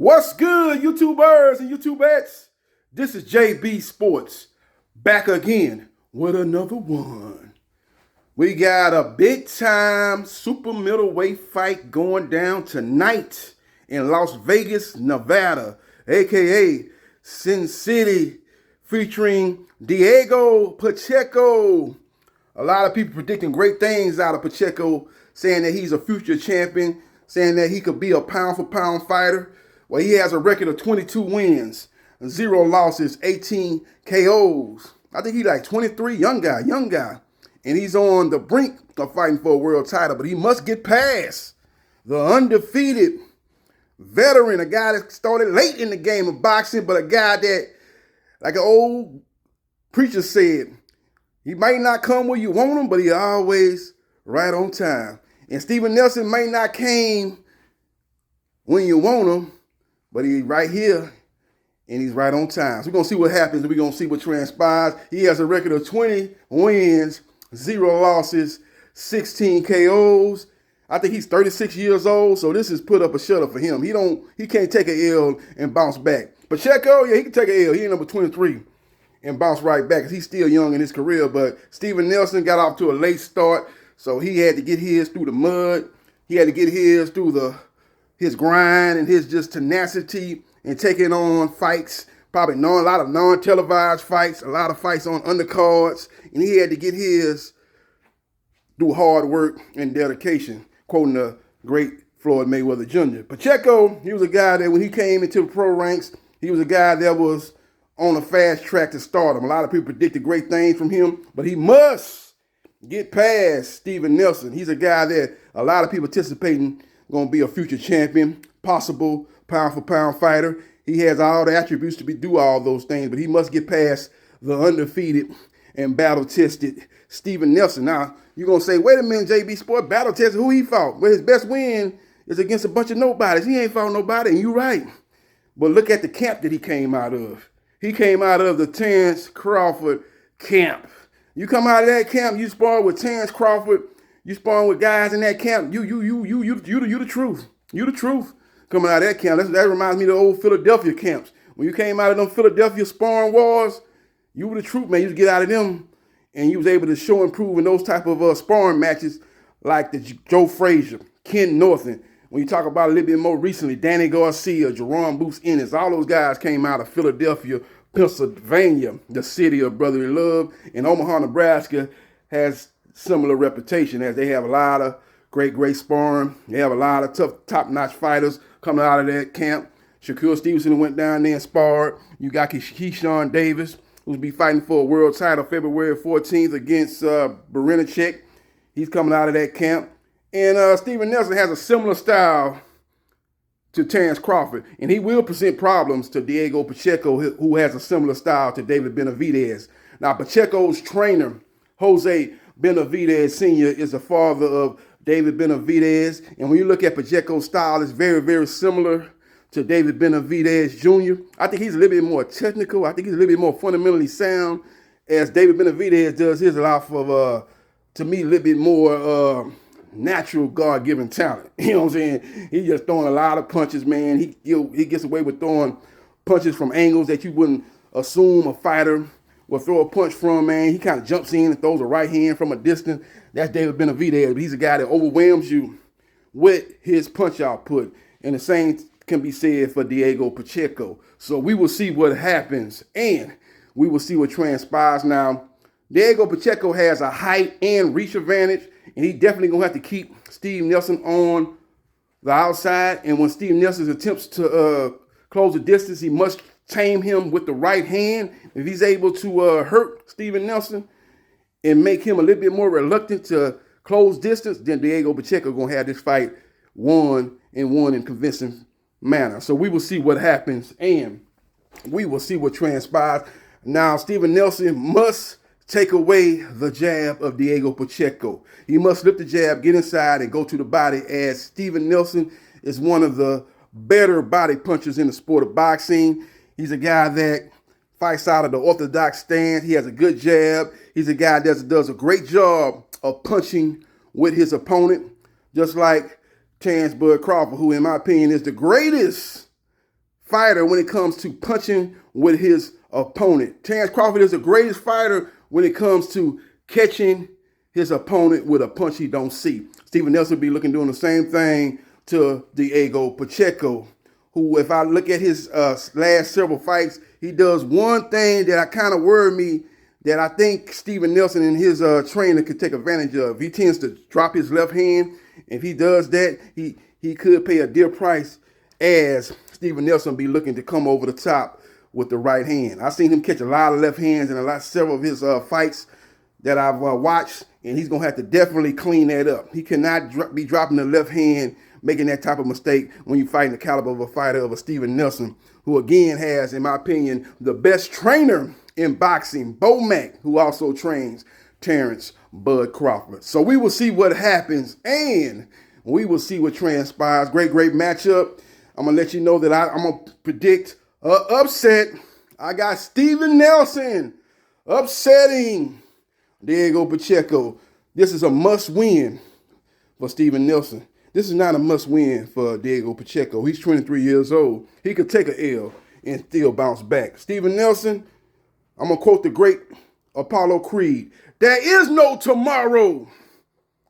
What's good, YouTubers and YouTubettes? This is JB Sports, back again with another one. We got a big-time super middleweight fight going down tonight in Las Vegas, Nevada, a.k.a. Sin City, featuring Diego Pacheco. A lot of people predicting great things out of Pacheco, saying that he's a future champion, saying that he could be a pound-for-pound fighter. Well, he has a record of 22 wins, 0 losses, 18 KOs. I think he's like 23, young guy. And he's on the brink of fighting for a world title, but he must get past the undefeated veteran, a guy that started late in the game of boxing, but a guy that, like an old preacher said, he might not come where you want him, but he always right on time. And Steven Nelson might not came when you want him, but he's right here, and he's right on time. So we're going to see what happens, and we're going to see what transpires. He has a record of 20 wins, 0 losses, 16 KOs. I think he's 36 years old, so this is put up a shutter for him. He can't take an L and bounce back. Pacheco, yeah, he can take an L. He ain't number 23 and bounce right back because he's still young in his career. But Steven Nelson got off to a late start, so he had to get his through the mud. He had to get his through his grind and his just tenacity and taking on fights, probably a lot of non-televised fights, a lot of fights on undercards, and he had to get his through hard work and dedication, quoting the great Floyd Mayweather Jr. Pacheco, he was a guy that when he came into the pro ranks, he was a guy that was on a fast track to stardom. A lot of people predicted great things from him, but he must get past Steven Nelson. He's a guy that a lot of people anticipating going to be a future champion, possible pound-for-pound fighter. He has all the attributes to do all those things, but he must get past the undefeated and battle-tested Steven Nelson. Now, you're going to say, wait a minute, JB Sport, battle-tested, who he fought? Well, his best win is against a bunch of nobodies. He ain't fought nobody, and you're right. But look at the camp that he came out of. He came out of the Terence Crawford camp. You come out of that camp, you spar with Terence Crawford, you sparring with guys in that camp. You the truth. You the truth. Coming out of that camp. That reminds me of the old Philadelphia camps. When you came out of them Philadelphia sparring wars, you were the truth, man. You just get out of them, and you was able to show and prove in those type of sparring matches like the Joe Frazier, Ken Norton. When you talk about a little bit more recently, Danny Garcia, Jerome Boots Ennis, all those guys came out of Philadelphia, Pennsylvania, the city of brotherly love. And Omaha, Nebraska has similar reputation as they have a lot of great sparring. They have a lot of tough, top-notch fighters coming out of that camp. Shakur Stevenson went down there and sparred. You got Keyshawn Davis, who's be fighting for a world title February 14th against Berinicek. He's coming out of that camp. And Steven Nelson has a similar style to Terence Crawford, and he will present problems to Diego Pacheco, who has a similar style to David Benavidez. Now, Pacheco's trainer, Jose Benavidez Sr., is the father of David Benavidez. And when you look at Pacheco's style, it's very, very similar to David Benavidez Jr. I think he's a little bit more technical. I think he's a little bit more fundamentally sound, as David Benavidez does his off of, to me, a little bit more natural God-given talent. You know what I'm saying? He's just throwing a lot of punches, man. He gets away with throwing punches from angles that you wouldn't assume a fighter will throw a punch from, man. He kind of jumps in and throws a right hand from a distance. That's David Benavidez, but he's a guy that overwhelms you with his punch output. And the same can be said for Diego Pacheco. So we will see what happens, and we will see what transpires. Now, Diego Pacheco has a height and reach advantage, and he definitely going to have to keep Steve Nelson on the outside. And when Steve Nelson attempts to close the distance, he must tame him with the right hand. If he's able to hurt Steven Nelson and make him a little bit more reluctant to close distance, then Diego Pacheco going to have this fight won in convincing manner. So we will see what happens, and we will see what transpires. Now, Steven Nelson must take away the jab of Diego Pacheco. He must lift the jab, get inside, and go to the body, as Steven Nelson is one of the better body punchers in the sport of boxing. He's a guy that fights out of the orthodox stance. He has a good jab. He's a guy that does a great job of punching with his opponent, just like Terence Bud Crawford, who in my opinion is the greatest fighter when it comes to punching with his opponent. Terrence Crawford is the greatest fighter when it comes to catching his opponent with a punch he don't see. Steven Nelson will be looking doing the same thing to Diego Pacheco, who, if I look at his last several fights, he does one thing that I kind of worry me that I think Steven Nelson and his trainer could take advantage of. He tends to drop his left hand. If he does that, he could pay a dear price, as Steven Nelson be looking to come over the top with the right hand. I've seen him catch a lot of left hands in several of his fights that I've watched, and he's going to have to definitely clean that up. He cannot be dropping the left hand, making that type of mistake when you're fighting the caliber of a fighter of a Steven Nelson, who again has, in my opinion, the best trainer in boxing, Bo Mack, who also trains Terrence Bud Crawford. So we will see what happens, and we will see what transpires. Great matchup. I'm going to let you know that I'm going to predict an upset. I got Steven Nelson upsetting Diego Pacheco. This is a must-win for Steven Nelson. This is not a must-win for Diego Pacheco. He's 23 years old. He could take an L and still bounce back. Steven Nelson, I'm going to quote the great Apollo Creed. There is no tomorrow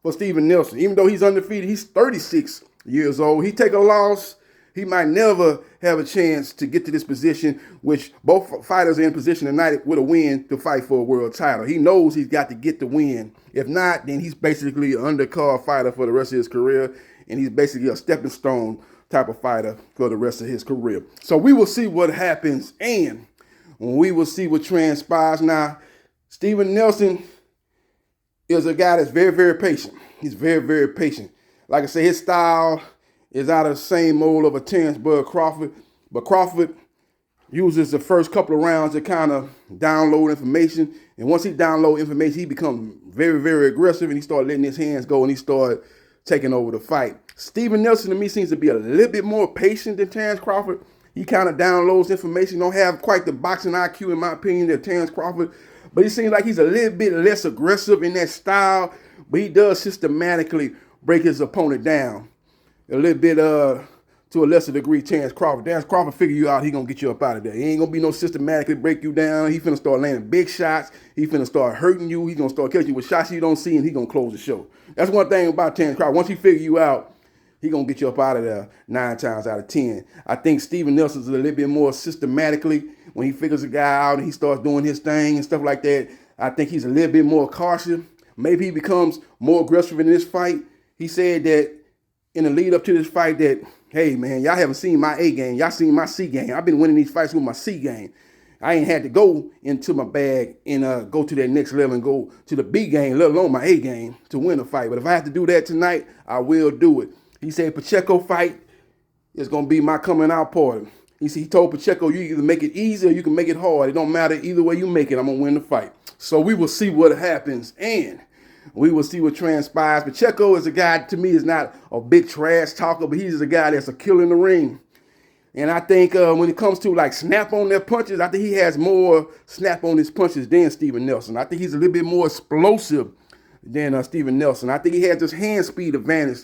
for Steven Nelson. Even though he's undefeated, he's 36 years old. He take a loss, he might never have a chance to get to this position, which both fighters are in position tonight with a win to fight for a world title. He knows he's got to get the win. If not, then he's basically an undercard fighter for the rest of his career, and he's basically a stepping stone type of fighter for the rest of his career. So we will see what happens, and we will see what transpires. Now, Steven Nelson is a guy that's very patient. He's very patient. Like I say, his style is out of the same mold of a Terrence Bud Crawford, but Crawford uses the first couple of rounds to kind of download information, and once he downloads information, he becomes very aggressive, and he started letting his hands go, and he started taking over the fight. Steven Nelson, to me, seems to be a little bit more patient than Terrence Crawford. He kind of downloads information, don't have quite the boxing IQ, in my opinion, that Terrence Crawford, but he seems like he's a little bit less aggressive in that style, but he does systematically break his opponent down a little bit to a lesser degree. Terrence Crawford figure you out, he gonna get you up out of there. He ain't gonna be no systematically break you down. He finna start landing big shots. He finna start hurting you. He gonna start catching you with shots you don't see, and he gonna close the show. That's one thing about Terrence Crawford. Once he figure you out, he gonna get you up out of there 9 times out of 10. I think Steven Nelson's a little bit more systematically. When he figures a guy out and he starts doing his thing and stuff like that, I think he's a little bit more cautious. Maybe he becomes more aggressive in this fight. He said that in the lead up to this fight that, hey, man, y'all haven't seen my A game. Y'all seen my C game. I've been winning these fights with my C game. I ain't had to go into my bag and go to that next level and go to the B game, let alone my A game, to win a fight. But if I have to do that tonight, I will do it. He said Pacheco fight is going to be my coming out party. He told Pacheco, you either make it easy or you can make it hard. It don't matter. Either way you make it, I'm going to win the fight. So we will see what happens, and we will see what transpires. Pacheco is a guy, to me, is not a big trash talker, but he's a guy that's a killer in the ring. And I think when it comes to like snap on their punches, I think he has more snap on his punches than Steven Nelson. I think he's a little bit more explosive than Steven Nelson. I think he has this hand speed advantage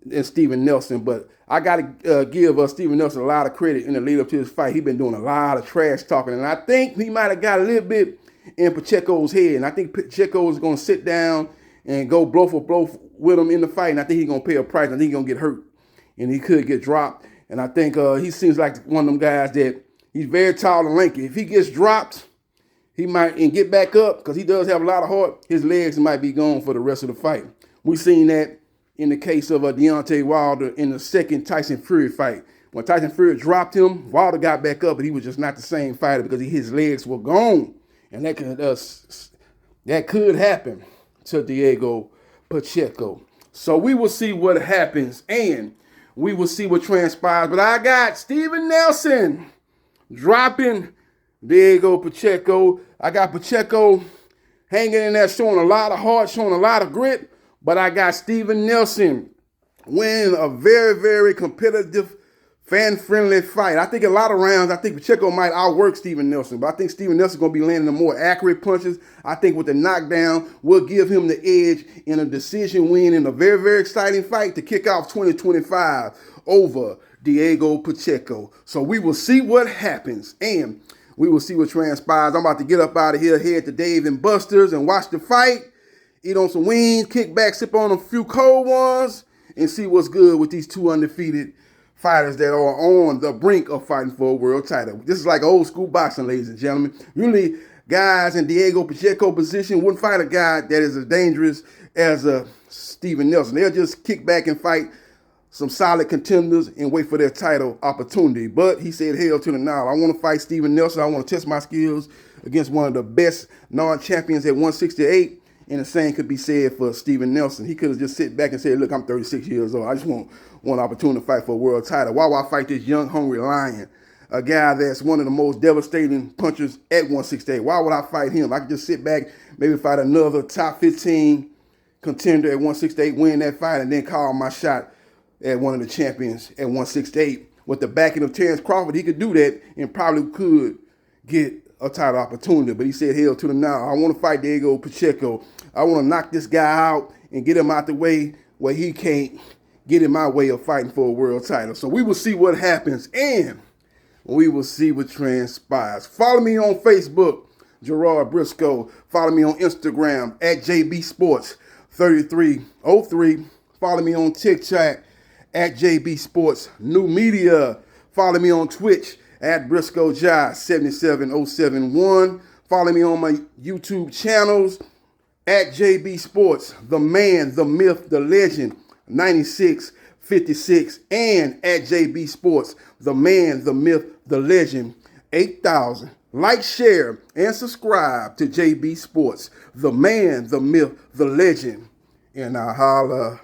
than Steven Nelson, but I got to give Steven Nelson a lot of credit in the lead up to this fight. He's been doing a lot of trash talking, and I think he might have got a little bit in Pacheco's head, and I think Pacheco is going to sit down and go blow for blow with him in the fight, and I think he's going to pay a price. I think he's going to get hurt, and he could get dropped, and I think he seems like one of them guys that he's very tall and lanky. If he gets dropped, he might and get back up, because he does have a lot of heart, his legs might be gone for the rest of the fight. We've seen that in the case of Deontay Wilder in the second Tyson Fury fight. When Tyson Fury dropped him, Wilder got back up, but he was just not the same fighter because his legs were gone. And that could happen to Diego Pacheco. So we will see what happens, and we will see what transpires. But I got Steven Nelson dropping Diego Pacheco. I got Pacheco hanging in there, showing a lot of heart, showing a lot of grit. But I got Steven Nelson winning a very competitive, fan-friendly fight. I think a lot of rounds, I think Pacheco might outwork Steven Nelson, but I think Steven Nelson is going to be landing the more accurate punches. I think with the knockdown will give him the edge in a decision win in a very exciting fight to kick off 2025 over Diego Pacheco. So we will see what happens, and we will see what transpires. I'm about to get up out of here, head to Dave and Buster's and watch the fight, eat on some wings, kick back, sip on a few cold ones, and see what's good with these two undefeated fighters that are on the brink of fighting for a world title. This is like old school boxing, ladies and gentlemen. Usually, guys in Diego Pacheco position wouldn't fight a guy that is as dangerous as Steven Nelson. They'll just kick back and fight some solid contenders and wait for their title opportunity. But he said, hell to the now. I want to fight Steven Nelson. I want to test my skills against one of the best non-champions at 168. And the same could be said for Steven Nelson. He could have just sit back and said, look, I'm 36 years old. I just want one opportunity to fight for a world title. Why would I fight this young, hungry lion? A guy that's one of the most devastating punchers at 168. Why would I fight him? I could just sit back, maybe fight another top 15 contender at 168, win that fight, and then call my shot at one of the champions at 168. With the backing of Terrence Crawford, he could do that and probably could get a title opportunity. But he said, hell to the now. I want to fight Diego Pacheco. I want to knock this guy out and get him out the way where he can't get in my way of fighting for a world title. So we will see what happens, and we will see what transpires. Follow me on Facebook, Gerard Briscoe. Follow me on Instagram at JBSports3303. Follow me on TikTok at JB Sports New Media. Follow me on Twitch at Briscoe Jai 77071. Follow me on my YouTube channels at JB Sports, the man, the myth, the legend, 9656, and at JB Sports, the man, the myth, the legend, 8000. Like, share, and subscribe to JB Sports, the man, the myth, the legend, and I holla.